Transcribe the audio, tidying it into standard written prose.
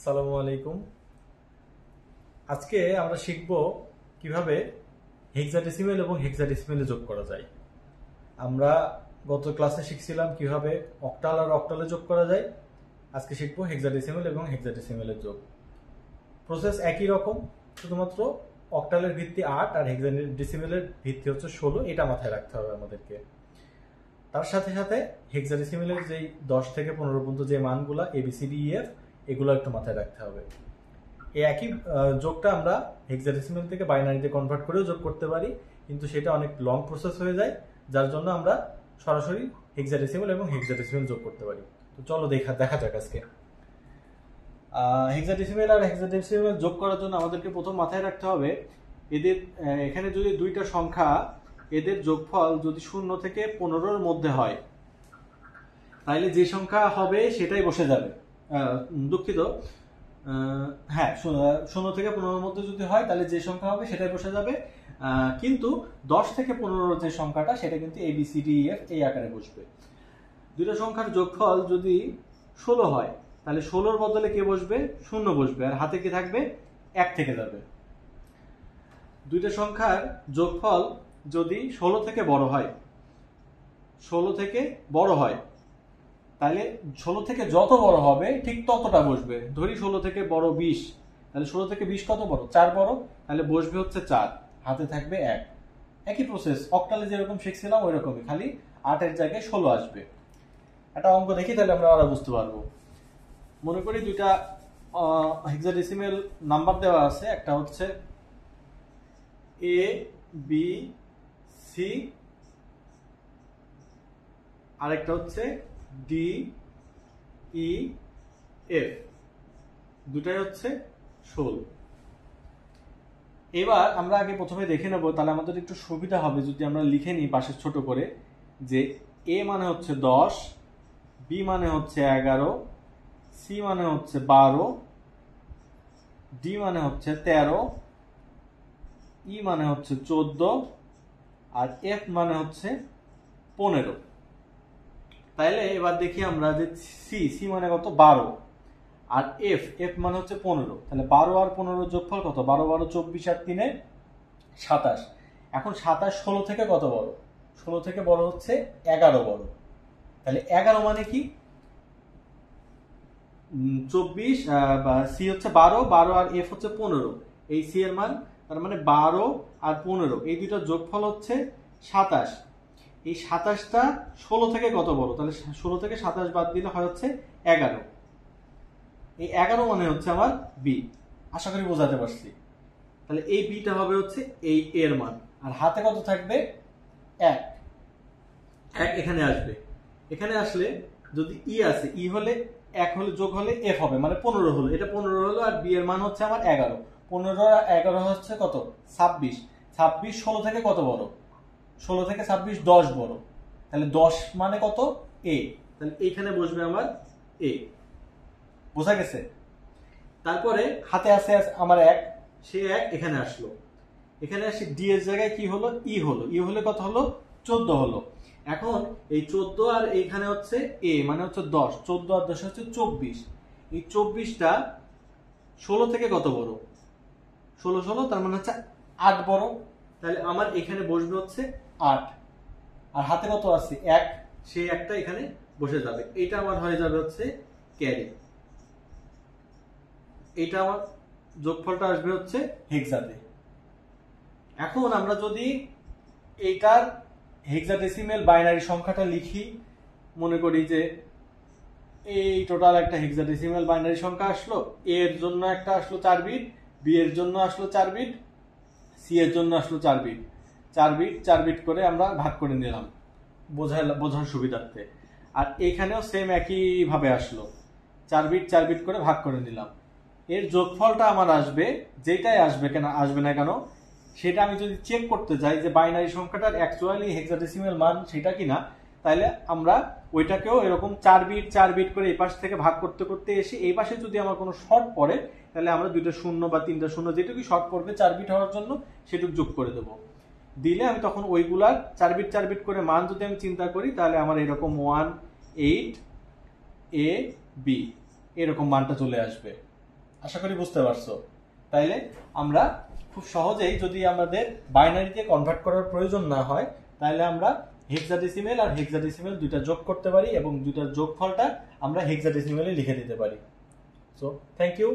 আসসালামু আলাইকুম। আজকে আমরা শিখব কিভাবে হেক্সাডেসিমেল এবং হেক্সাডেসিমেলে যোগ করা যায়। আমরা গত ক্লাসে শিখছিলাম কিভাবে অক্টাল আর অক্টালে যোগ করা যায়। আজকে শিখব হেক্সাডেসিমেল এবং হেক্সাডেসিমেলের যোগ। প্রসেস একই রকম, শুধুমাত্র অক্টালের ভিত্তি 8 আর হেক্সাডেসিমেলের ভিত্তি হচ্ছে 16। এটা মাথায় রাখতে হবে আমাদেরকে। তার সাথে সাথে হেক্সাডেসিমেলের যেই 10 থেকে 15 পর্যন্ত যে মানগুলা ABCDEF এগুলো একটু মাথায় রাখতে হবে। এই একই যোগটা আমরা হেক্সাডেসিমেল থেকে বাইনারিতে কনভার্ট করেও যোগ করতে পারি, কিন্তু সেটা অনেক লং প্রসেস হয়ে যায়, যার জন্য আমরা সরাসরি হেক্সাডেসিমেল এবং হেক্সাডেসিমেল যোগ করতে পারি। তো চলো দেখা যাক আজকে। হেক্সাডেসিমেল আর হেক্সাডেসিমেল যোগ করার জন্য আমাদেরকে প্রথম মাথায় রাখতে হবে এদের এখানে যদি দুইটা সংখ্যা এদের যোগফল যদি 0 থেকে 15-র মধ্যে হয়, তাহলে যে সংখ্যা হবে সেটাই বসে যাবে। দুঃখিত, হ্যাঁ, 0 থেকে 15-র মধ্যে যদি হয় তাহলে যে সংখ্যা হবে সেটাই বসে যাবে। কিন্তু 10 থেকে 15 যে সংখ্যাটা সেটা কিন্তু ABCDEF এই আকারে বসবে। দুটো সংখ্যার যোগফল যদি 16 হয় তাহলে 16-র বদলে কে বসবে? 0 বসবে, আর হাতে কি থাকবে? 1 থেকে যাবে। দুইটা সংখ্যার যোগফল যদি 16 থেকে বড় হয়, 16 থেকে বড় হয়, তাহলে 16 থেকে যত বড় হবে ঠিক ততটা বসবে। ধরি 16 থেকে বড় 20, তাহলে 16 থেকে 20 কত বড়? 4 বড়, তাহলে বসবে হচ্ছে 4, হাতে থাকবে 1। একই প্রসেস, অক্টালে যেরকম শিখছিলাম ওই রকমই, খালি 8-এর জায়গায় 16 আসবে। একটা অঙ্ক দেখি, তাহলে আমরা বুঝতে পারবো। মনে করি দুইটা হেক্সাডেসিমেল নাম্বার দেওয়া আছে, একটা হচ্ছে ABC আরেকটা হচ্ছে DEF, দুটাই হচ্ছে 16। এবার আমরা আগে প্রথমে দেখে নেব, তাহলে আমাদের একটু সুবিধা হবে যদি আমরা লিখে নিই পাশে ছোট করে, যে A মানে হচ্ছে 10, B মানে হচ্ছে 11, C মানে হচ্ছে 12, D মানে হচ্ছে 13, E মানে হচ্ছে 14, আর F মানে হচ্ছে 15। তাইলে এবার দেখি আমরা যে C মানে কত? 12, আর F মানে হচ্ছে 15। তাহলে 12 আর 15 যোগফল কত? 12 12 24 আর 3 27। এখন 27 16 থেকে কত বড়? 16 থেকে বড় হচ্ছে 11 বড়। তাহলে 11 মানে কি? 24, বা C হচ্ছে 12, 12 আর F হচ্ছে 15, এই C এর মান, তার মানে 12 আর 15 এই দুটো যোগফল হচ্ছে 27। এই 27টা 16 থেকে কত বড়? তাহলে 16 থেকে 27 বাদ দিলে হয় হচ্ছে 11। এই 11 মানে হচ্ছে আমার B। আশা করি বোঝাতে পারছি। তাহলে এই বিটা হবে হচ্ছে এই এর মান, আর হাতে কত থাকবে? 1 এখানে আসবে। এখানে আসলে যদি ই আছে, ই হলে 1 হলে যোগ হলে F হবে, মানে 15 হলো, এটা 15 হলো, আর বি এর মান হচ্ছে আমার 11। 15 আর 11 হচ্ছে কত? 26। 26 16 থেকে কত বড়? 16 থেকে 26 10 বড়। তাহলে 10 মানে কত? A। তাহলে এইখানে বসবে আমার A। বোঝা গেছে? তারপরে হাতে আছে আমার 1, সে 1 এখানে আসলো। এখানে আসি ডি এর জায়গায় কি হলো? ই হলো। ই হলে কত হলো? 14 হলো। এখন এই 14 আর এইখানে হচ্ছে A, মানে হচ্ছে 10। 14 আর 10 হচ্ছে 24। এই 24টা 16 থেকে কত বড়? 16 তার মানে হচ্ছে 8 বড়। তাহলে আমার এখানে বসবে হচ্ছে 8, আর হাতে কত আছে? 1, সেই একটা এখানে বসে যাবে। এটা আমার হয়ে যাবে হচ্ছে ক্যারি। এটা আমার যোগফলটা আসবে হচ্ছে হেক্সাতে। এখন আমরা যদি এইটার হেক্সাডেসিমেল বাইনারি সংখ্যাটা লিখি, মনে করি যে এই টোটাল একটা হেক্সাডেসিমেল বাইনারি সংখ্যা আসলো, A এর জন্য একটা আসলো 4 বিট, B এর জন্য আসলো 4 বিট, C এর জন্য আসলো 4 বিট। 4 বিট 4 বিট করে আমরা ভাগ করে নিলাম বোঝার সুবিধার্থে। আর এখানেও সেম একই ভাবে আসলো, 4 বিট 4 বিট করে ভাগ করে নিলাম। এর যোগফলটা আমার আসবে, যেটাই আসবে না কেন, সেটা আমি যদি চেক করতে যাই যে বাইনারি সংখ্যাটার অ্যাকচুয়ালি হেক্সাডেসিমেল মান সেটা কিনা, তাহলে আমরা ওইটাকেও এরকম 4 বিট 4 বিট করে এই পাশ থেকে ভাগ করতে করতে এসে এই পাশে যদি আমার কোনো শর্ট পড়ে, তাহলে আমরা 2টা শূন্য বা 3টা শূন্য যেটুকু শর্ট পড়বে 4 বিট হওয়ার জন্য সেটুকু যোগ করে দেবো। দিলে আমি তখন ওইগুলার 4 বিট 4 বিট করে মান যদি আমি চিন্তা করি, তাহলে আমার এরকম 1 8 A B এরকম মানটা চলে আসবে। আশা করি বুঝতে পারছো। তাইলে আমরা খুব সহজেই, যদি আমাদের বাইনারিতে কনভার্ট করার প্রয়োজন না হয়, তাহলে আমরা হেক্সাডেসিমেল আর হেক্সাডেসিমেল দুইটা যোগ করতে পারি এবং দুইটার যোগফলটা আমরা হেক্সাডেসিমেলে লিখে দিতে পারি। So thank you.